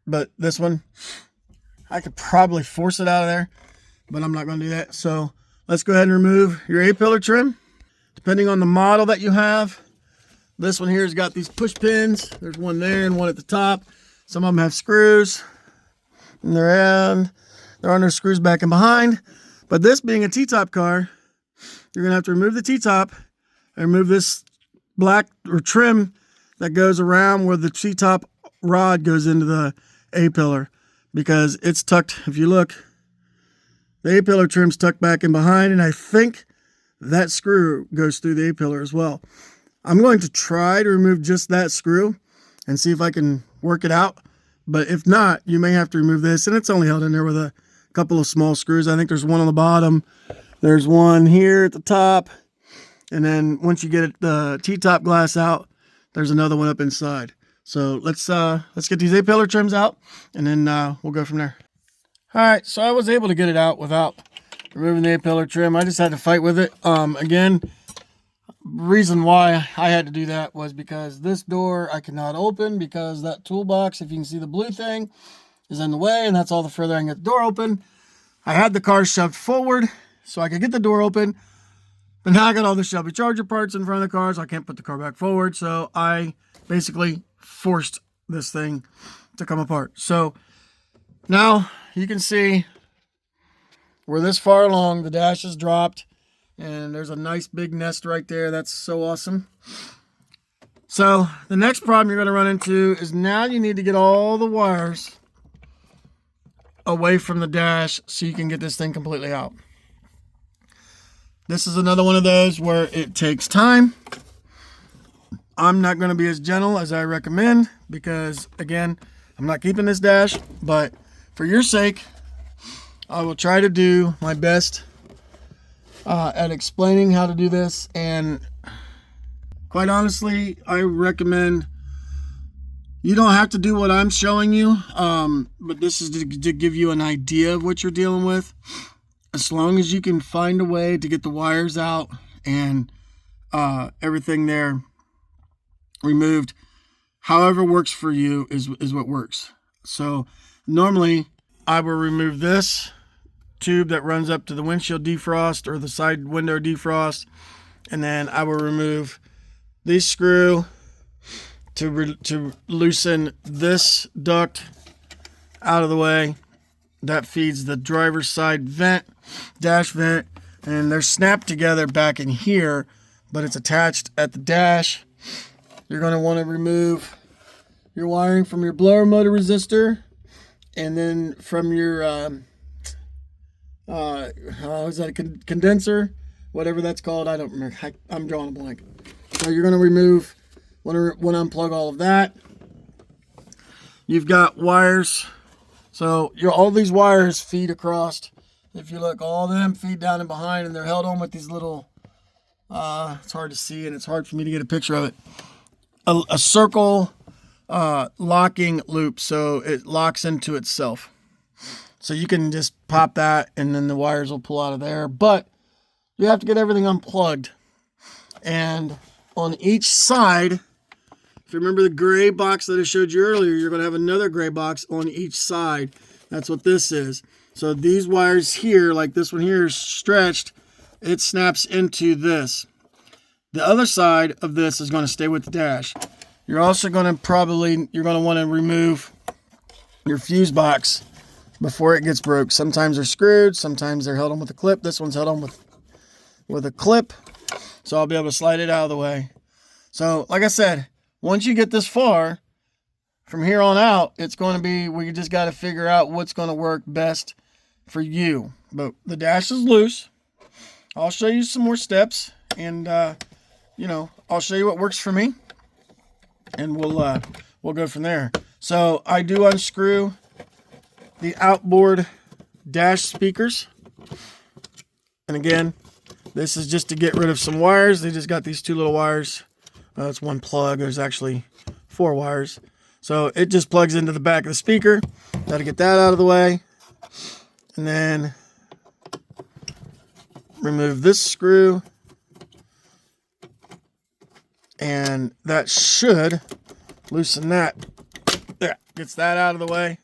But this one, I could probably force it out of there, but I'm not going to do that. So let's go ahead and remove your A-pillar trim. Depending on the model that you have, this one here has got these push pins. There's one there and one at the top. Some of them have screws, and there are no screws back and behind. But this being a T-top car, you're going to have to remove the T-top and remove this black or trim that goes around where the T-top rod goes into the A-pillar, because it's tucked. If you look, the A-pillar trim's tucked back in behind, and I think that screw goes through the A-pillar as well. I'm going to try to remove just that screw and see if I can work it out. But if not, you may have to remove this, and it's only held in there with a couple of small screws. I think there's one on the bottom. There's one here at the top. And then once you get the T-top glass out, there's another one up inside. So let's get these A-pillar trims out, and then we'll go from there. All right, so I was able to get it out without removing the A-pillar trim. I just had to fight with it. Again, reason why I had to do that was because this door I cannot open, because that toolbox, if you can see the blue thing, is in the way, and that's all the further I can get the door open. I had the car shoved forward so I could get the door open, but now I got all the Shelby Charger parts in front of the car, so I can't put the car back forward. So I basically forced this thing to come apart. So now you can see we're this far along. The dash is dropped, and there's a nice big nest right there. That's so awesome. So the next problem you're going to run into is now you need to get all the wires away from the dash so you can get this thing completely out. This is another one of those where it takes time. I'm not going to be as gentle as I recommend, because again, I'm not keeping this dash, but for your sake, I will try to do my best at explaining how to do this. And quite honestly, I recommend you don't have to do what I'm showing you, but this is to give you an idea of what you're dealing with. As long as you can find a way to get the wires out and everything there removed, however works for you is what works. So normally I will remove this tube that runs up to the windshield defrost or the side window defrost, and then I will remove this screw to loosen this duct out of the way that feeds the driver's side vent, dash vent, and they're snapped together back in here, but it's attached at the dash. You're going to want to remove your wiring from your blower motor resistor, and then from your is that a condenser, whatever that's called, I don't remember. I'm drawing a blank. So you're going to remove, want to unplug all of that. You've got wires. So all these wires feed across. If you look, all of them feed down and behind, and they're held on with these little, it's hard to see and it's hard for me to get a picture of it. A circle locking loop, so it locks into itself. So you can just pop that and then the wires will pull out of there. But you have to get everything unplugged. And on each side, if you remember the gray box that I showed you earlier, you're going to have another gray box on each side. That's what this is. So these wires here, like this one here is stretched, it snaps into this. The other side of this is going to stay with the dash. You're also going to you're going to want to remove your fuse box before it gets broke. Sometimes they're screwed, sometimes they're held on with a clip. This one's held on with a clip, so I'll be able to slide it out of the way. So like I said, once you get this far, from here on out, it's going to be, we just got to figure out what's going to work best for you. But the dash is loose. I'll show you some more steps, and I'll show you what works for me, and we'll go from there. So I do unscrew the outboard dash speakers, and again, this is just to get rid of some wires. They just got these two little wires. It's one plug. There's actually 4 wires. So it just plugs into the back of the speaker. Got to get that out of the way. And then remove this screw And that should loosen that. There, gets that out of the way.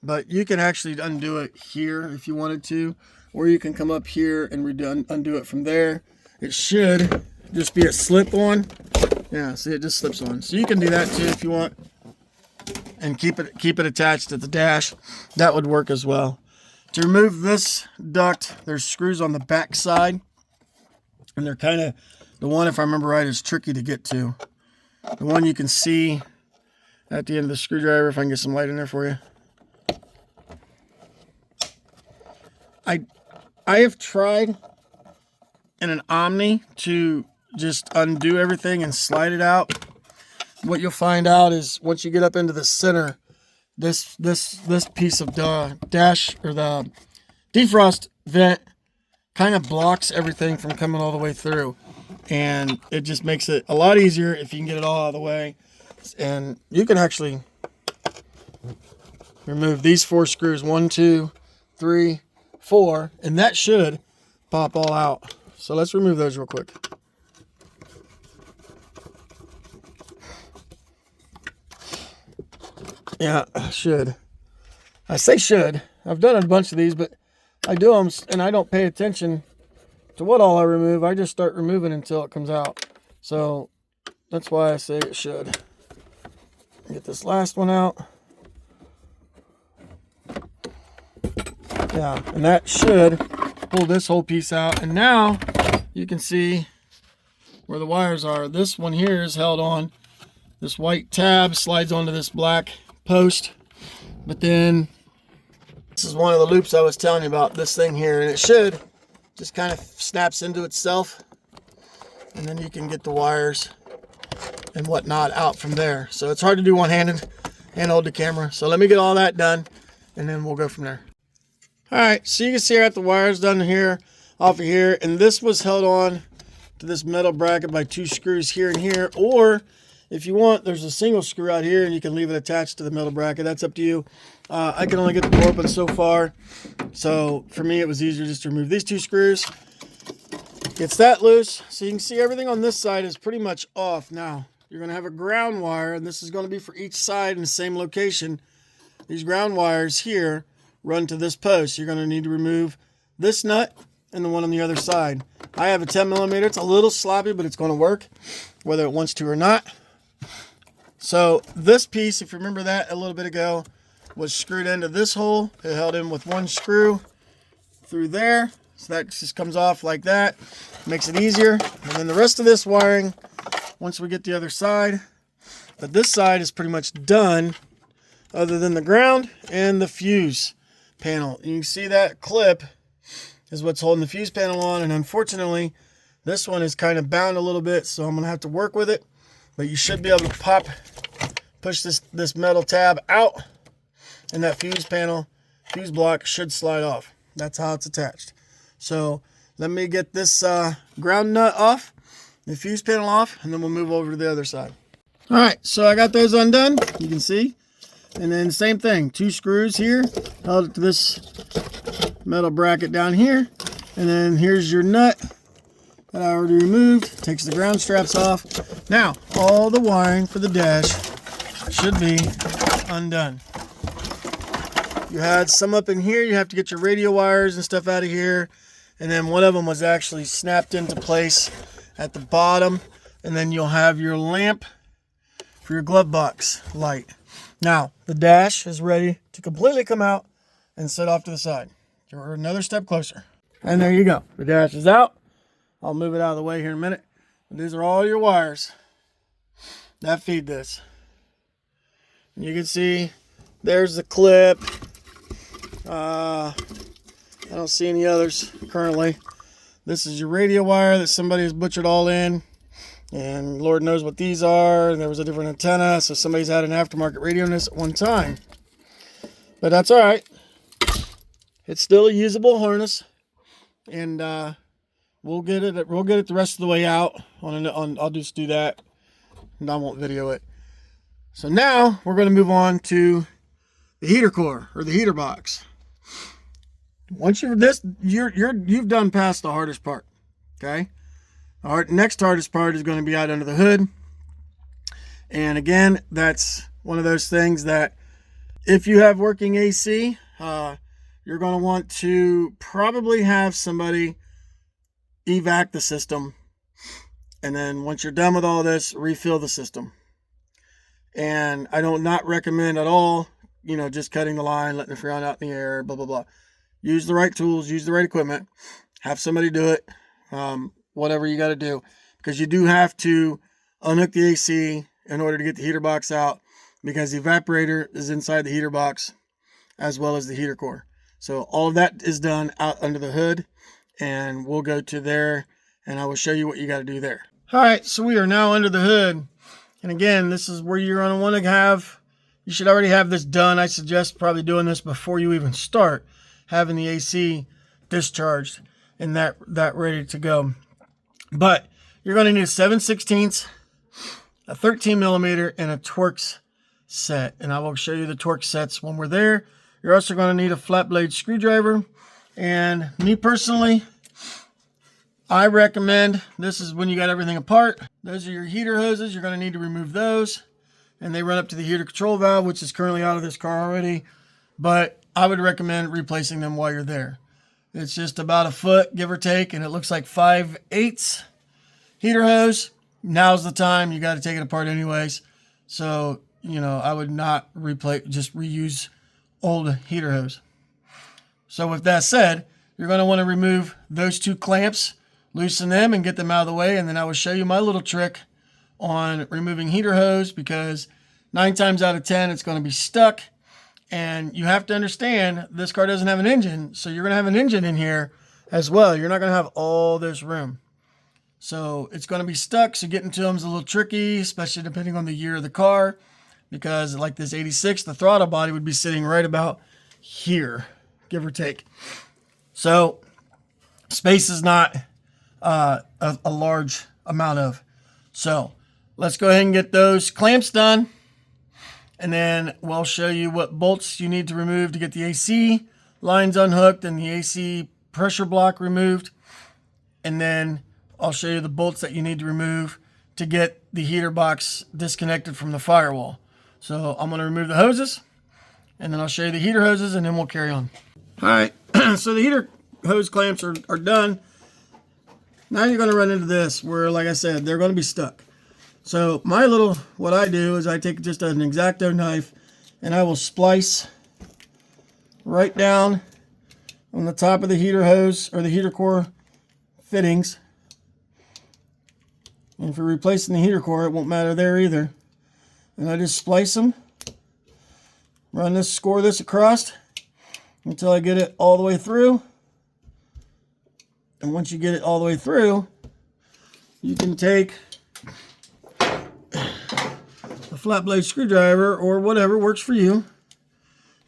But you can actually undo it here if you wanted to, or you can come up here and undo it from there. It should just be a slip-on. Yeah, see, it just slips on. So you can do that too if you want, and keep it attached to the dash. That would work as well. To remove this duct, there's screws on the back side, and they're kind of, the one, if I remember right, is tricky to get to. The one you can see at the end of the screwdriver, if I can get some light in there for you. I have tried in an Omni to just undo everything and slide it out. What you'll find out is once you get up into the center, this piece of dash, or the defrost vent, kind of blocks everything from coming all the way through, and it just makes it a lot easier if you can get it all out of the way. And you can actually remove these 4 screws, 1, 2, 3, 4, and that should pop all out. So let's remove those real quick. Yeah, should. I say should. I've done a bunch of these, but I do them and I don't pay attention to what all I remove. I just start removing until it comes out. So that's why I say it should. Get this last one out. Yeah, and that should pull this whole piece out. And now you can see where the wires are. This one here is held on. This white tab slides onto this black post. But then this is one of the loops I was telling you about, this thing here. And it should just kind of snaps into itself. And then you can get the wires and whatnot out from there. So it's hard to do one-handed and hold the camera. So let me get all that done and then we'll go from there. All right, so you can see I got the wires done here, off of here, and this was held on to this metal bracket by 2 screws here and here, or if you want, there's a single screw out here and you can leave it attached to the metal bracket. That's up to you. I can only get the door open so far, so for me it was easier just to remove these 2 screws. Gets that loose, so you can see everything on this side is pretty much off. Now, you're going to have a ground wire, and this is going to be for each side in the same location. These ground wires here run to this post. You're going to need to remove this nut and the one on the other side. I have a 10mm. It's a little sloppy, but it's going to work whether it wants to or not. So this piece, if you remember that a little bit ago, was screwed into this hole. It held in with 1 screw through there. So that just comes off like that. Makes it easier. And then the rest of this wiring, once we get the other side, but this side is pretty much done other than the ground and the fuse panel. You can see that clip is what's holding the fuse panel on, and unfortunately this one is kind of bound a little bit, so I'm gonna have to work with it. But you should be able to push this metal tab out, and that fuse block should slide off. That's how it's attached. So let me get this ground nut off, the fuse panel off, and then we'll move over to the other side. All right, so I got those undone, you can see. And then same thing, 2 screws here, held it to this metal bracket down here. And then here's your nut that I already removed. Takes the ground straps off. Now, all the wiring for the dash should be undone. You had some up in here. You have to get your radio wires and stuff out of here. And then one of them was actually snapped into place at the bottom. And then you'll have your lamp for your glove box light. Now, the dash is ready to completely come out and set off to the side. You're another step closer. And there you go. The dash is out. I'll move it out of the way here in a minute. And these are all your wires that feed this. And you can see there's the clip. I don't see any others currently. This is your radio wire that somebody has butchered all in. And Lord knows what these are. There was a different antenna, so somebody's had an aftermarket radio in this at one time. But that's all right. It's still a usable harness, and we'll get it the rest of the way out. I'll just do that, and I won't video it. So now we're going to move on to the heater core or the heater box. Once you've done past the hardest part. Okay. Our next hardest part is going to be out under the hood. And again, that's one of those things that if you have working AC, you're going to want to probably have somebody evac the system. And then once you're done with all this, refill the system. And I don't not recommend at all, just cutting the line, letting the freon out in the air, blah, blah, blah. Use the right tools, use the right equipment, have somebody do it, whatever you got to do. Because you do have to unhook the AC in order to get the heater box out, because the evaporator is inside the heater box as well as the heater core. So all of that is done out under the hood, and we'll go to there and I will show you what you got to do there. All right, so we are now under the hood. And again, this is where you're going to want to have, you should already have this done. I suggest probably doing this before you even start, having the AC discharged and that ready to go. But you're going to need a 7/16, a 13 millimeter, and a Torx set. And I will show you the Torx sets when we're there. You're also going to need a flat blade screwdriver. And me personally, I recommend, this is when you got everything apart. Those are your heater hoses. You're going to need to remove those. And they run up to the heater control valve, which is currently out of this car already. But I would recommend replacing them while you're there. It's just about a foot, give or take, and it looks like 5/8 heater hose. Now's the time. You got to take it apart anyways. So, I would not replace, just reuse old heater hose. So with that said, you're going to want to remove those two clamps, loosen them and get them out of the way. And then I will show you my little trick on removing heater hose, because 9 times out of 10, it's going to be stuck. And you have to understand, this car doesn't have an engine. So you're going to have an engine in here as well. You're not going to have all this room. So it's going to be stuck. So getting to them is a little tricky, especially depending on the year of the car. Because like this 86, the throttle body would be sitting right about here, give or take. So space is not a large amount of. So let's go ahead and get those clamps done. And then we'll show you what bolts you need to remove to get the AC lines unhooked and the AC pressure block removed. And then I'll show you the bolts that you need to remove to get the heater box disconnected from the firewall. So I'm going to remove the hoses, and then I'll show you the heater hoses, and then we'll carry on. All right, so the heater hose clamps are done. Now you're going to run into this where, like I said, they're going to be stuck. So what I do is I take just an X-Acto knife, and I will splice right down on the top of the heater hose or the heater core fittings. And if you're replacing the heater core, it won't matter there either. And I just splice them, score this across until I get it all the way through. And once you get it all the way through, you can take a flat blade screwdriver or whatever works for you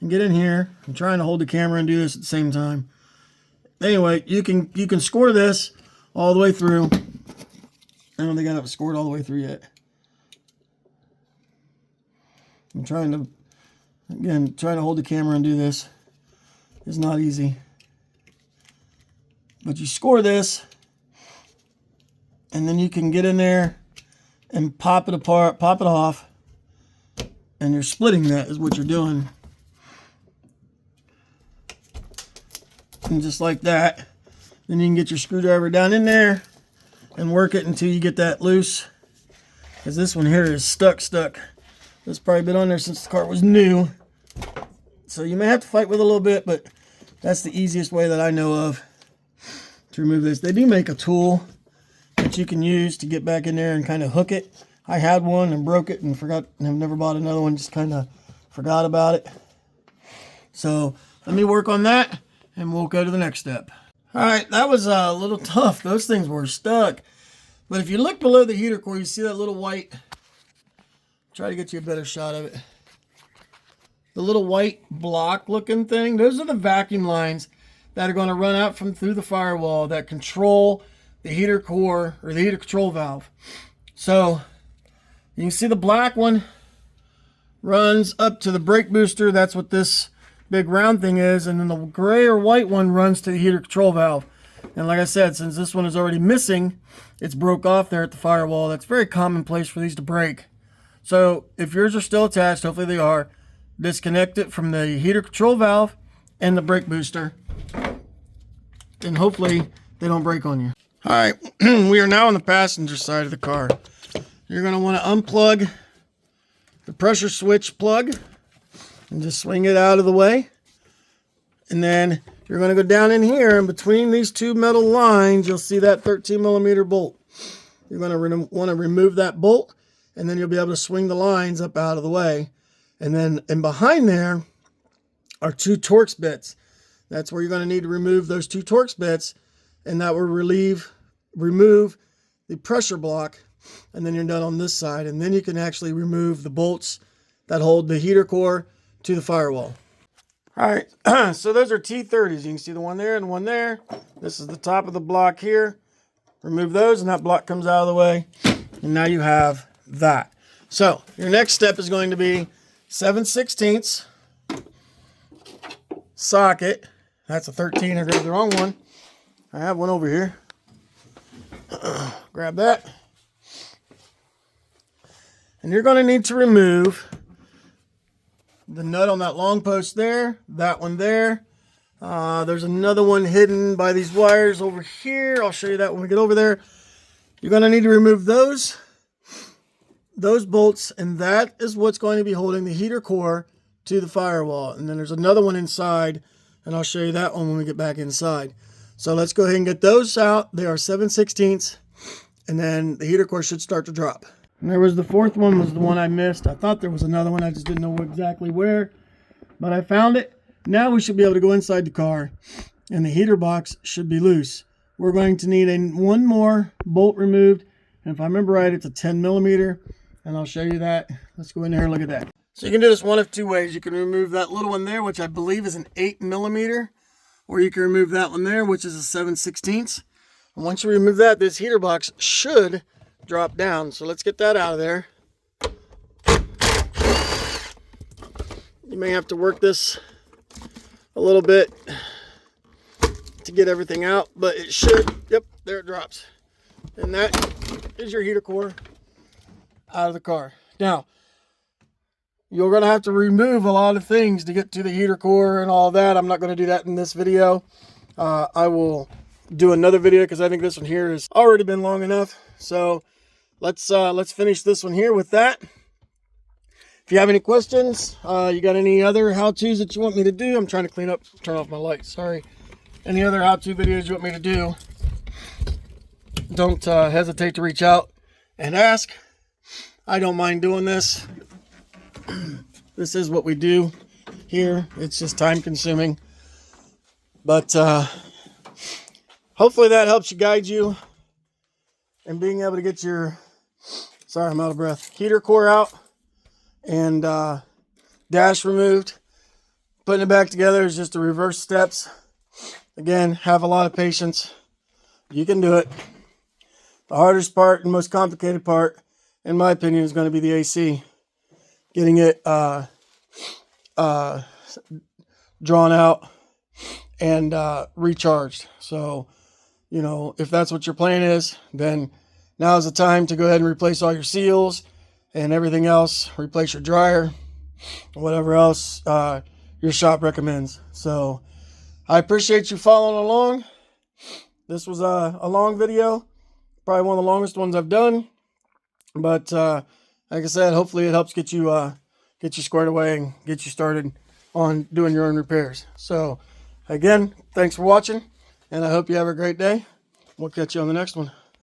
and get in here. I'm trying to hold the camera and do this at the same time. Anyway, you can score this all the way through. I don't think I have it scored all the way through yet. I'm trying to hold the camera and do this. It's not easy. But you score this, and then you can get in there and pop it apart, pop it off, and you're splitting that is what you're doing. And just like that, then you can get your screwdriver down in there and work it until you get that loose. Because this one here is stuck. It's probably been on there since the car was new. So you may have to fight with it a little bit, but that's the easiest way that I know of to remove this. They do make a tool that you can use to get back in there and kind of hook it. I had one and broke it and forgot, and I've never bought another one, just kind of forgot about it. So let me work on that and we'll go to the next step. All right, that was a little tough. Those things were stuck. But if you look below the heater core, you see that little white, try to get you a better shot of it. The little white block looking thing, those are the vacuum lines that are going to run out through the firewall that control the heater core or the heater control valve. So you can see the black one runs up to the brake booster. That's what this big round thing is. And then the gray or white one runs to the heater control valve. And like I said, since this one is already missing, it's broke off there at the firewall. That's very commonplace for these to break. So if yours are still attached, hopefully they are, disconnect it from the heater control valve and the brake booster, and hopefully they don't break on you. All right, we are now on the passenger side of the car. You're going to want to unplug the pressure switch plug and just swing it out of the way. And then you're going to go down in here, and between these two metal lines, you'll see that 13mm bolt. You're going to want to remove that bolt, and then you'll be able to swing the lines up out of the way. And then behind there are 2 Torx bits. That's where you're going to need to remove those 2 Torx bits, and that will remove the pressure block. And then you're done on this side, and then you can actually remove the bolts that hold the heater core to the firewall. All right, so those are T30s. You can see the one there and one there. This is the top of the block here. Remove those, and that block comes out of the way. And now you have that. So your next step is going to be 7/16 socket. That's a 13. I grabbed the wrong one. I have one over here. Grab that. And you're going to need to remove the nut on that long post there, that one there. There's another one hidden by these wires over here. I'll show you that when we get over there. You're going to need to remove those bolts, and that is what's going to be holding the heater core to the firewall. And then there's another one inside, and I'll show you that one when we get back inside. So let's go ahead and get those out. They are 7/16, and then the heater core should start to drop. And there was the fourth one, was the one I missed. I thought there was another one. I just didn't know exactly where, but I found it. Now we should be able to go inside the car, and the heater box should be loose. We're going to need one more bolt removed. And if I remember right, it's a 10mm, and I'll show you that. Let's go in there and look at that. So you can do this one of 2 ways. You can remove that little one there, which I believe is an 8mm, or you can remove that one there, which is a 7/16. And once you remove that, this heater box should drop down. So let's get that out of there. You may have to work this a little bit to get everything out, but it should. Yep, there it drops. And that is your heater core out of the car. Now, you're going to have to remove a lot of things to get to the heater core and all that. I'm not going to do that in this video. I will do another video because I think this one here has already been long enough. So let's finish this one here with that. If you have any questions, you got any other how-tos that you want me to do? I'm trying to clean up, turn off my light, sorry. Any other how-to videos you want me to do, don't hesitate to reach out and ask. I don't mind doing this. This is what we do here. It's just time consuming. But hopefully that helps you, guide you in being able to get your, sorry, I'm out of breath, heater core out and dash removed. Putting it back together is just the reverse steps. Again, have a lot of patience. You can do it. The hardest part and most complicated part, in my opinion, is going to be the AC. Getting it drawn out and recharged. So, you know, if that's what your plan is, then now is the time to go ahead and replace all your seals and everything else. Replace your dryer, whatever else your shop recommends. So I appreciate you following along. This was a long video, probably one of the longest ones I've done. But like I said, hopefully it helps get you squared away and get you started on doing your own repairs. So again, thanks for watching, and I hope you have a great day. We'll catch you on the next one.